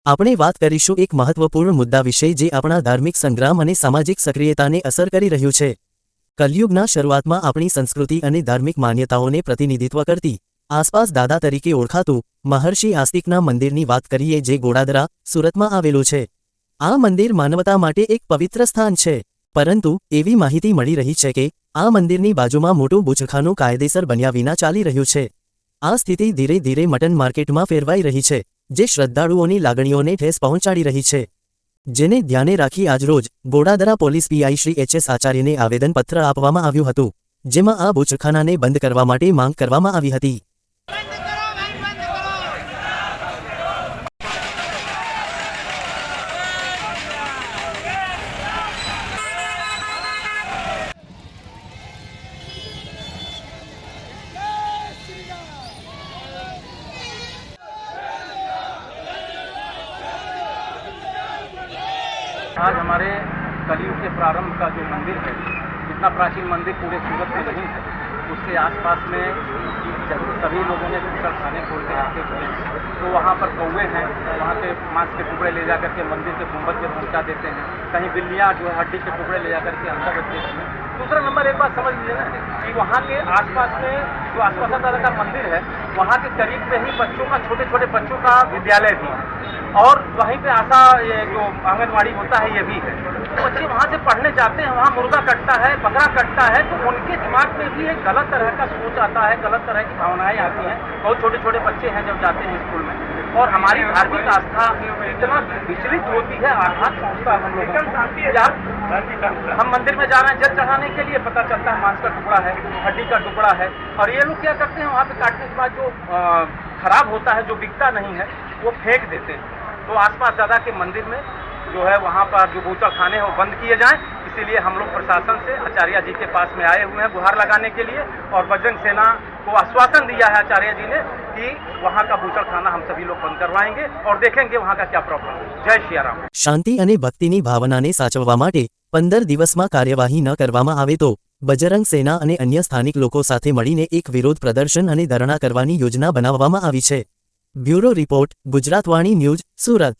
આપણે વાત કરીશું એક મહત્વપૂર્ણ મુદ્દા વિશે જે આપણા ધાર્મિક સંગ્રામ અને સામાજિક સક્રિયતાને અસર કરી રહ્યું છે। કલયુગના શરૂઆતમાં આપણી સંસ્કૃતિ અને ધાર્મિક માન્યતાઓને પ્રતિનિધિત્વ કરતી આસપાસ દાદા તરીકે ઓળખાતું મહર્ષિ આસ્તિકના મંદિરની વાત કરીએ જે ગોડાદરા, સુરતમાં આવેલું છે। આ મંદિર માનવતા માટે એક પવિત્ર સ્થાન છે, પરંતુ એવી માહિતી મળી રહી છે કે આ મંદિરની બાજુમાં મોટું બુચખાનું કાયદેસર બન્યા વિના ચાલી રહ્યું છે। આ સ્થિતિ ધીરે ધીરે મટન માર્કેટમાં ફેરવાઈ રહી છે, જે શ્રદ્ધાળુઓની લાગણીઓને ઠેસ પહોંચાડી રહી છે। જેને ધ્યાને રાખી આજરોજ ગોડાદરા પોલીસ પીઆઈ શ્રી એચ.એસ. આચાર્યને આવેદનપત્ર આપવામાં આવ્યું હતું, જેમાં આ બુચખાનાને બંધ કરવા માટે માંગ કરવામાં આવી હતી। आज हमारे कलयुग के प्रारंभ का जो मंदिर है, जितना प्राचीन मंदिर पूरे सूरत में नहीं है, उसके आसपास में सभी लोगों ने खाने खोल के रखे हुए हैं। तो वहाँ पर कौवे हैं, वहाँ के मांस के टुकड़े ले जा करके मंदिर के गुंबद पे पहुँचा देते हैं। कहीं बिल्लियाँ जो है हड्डी के टुकड़े ले जा करके अंदर रख देती हैं। दूसरा नंबर एक बात समझ लीजिए ना कि वहाँ के आसपास में जो आसपास दादा का मंदिर है, वहाँ के करीब में ही बच्चों का छोटे छोटे बच्चों का विद्यालय भी है, और वहीं पे आशा ये जो आंगनवाड़ी होता है ये भी है। तो बच्चे वहाँ से पढ़ने जाते हैं, वहाँ मुर्गा कटता है, बकरा कटता है, तो उनके दिमाग में भी एक गलत तरह का सोच आता है, गलत तरह की भावनाएं आती हैं। बहुत छोटे छोटे बच्चे हैं जब जाते हैं स्कूल में, और हमारी धार्मिक आस्था इतना विचलित होती है, आघात पहुँचता है हम लोग। हम मंदिर में जा रहे हैं जल चढ़ाने के लिए, पता चलता है मांस का टुकड़ा है, हड्डी का टुकड़ा है, और ये लोग क्या करते हैं वहाँ पे काटने के बाद जो खराब होता है, जो बिकता नहीं है, वो फेंक देते हैं। तो आसपास दादा के मंदिर में जो है वहाँ पर जो बूचड़खाने हैं वो बंद किए जाएं। इसीलिए हम लोग प्रशासन से आचार्य जी के पास में आए हुए हैं गुहार लगाने के लिए, और बजरंग सेना को आश्वासन दिया है आचार्य जी ने कि वहाँ का बूचड़खाना हम सभी लोग बंद करवाएंगे और देखेंगे वहाँ का क्या प्रॉब्लम है। जय श्री राम। शांति અને ભક્તિની ભાવનાને સાચવવા માટે 15 દિવસમાં કાર્યવાહી ન કરવામાં આવે તો બજરંગ સેના અને અન્ય સ્થાનિક લોકો સાથે મળીને એક વિરોધ પ્રદર્શન અને ધરણા કરવાની યોજના બનાવવામાં આવી છે। બ્યુરો રિપોર્ટ, ગુજરાતવાણી ન્યૂઝ, સુરત।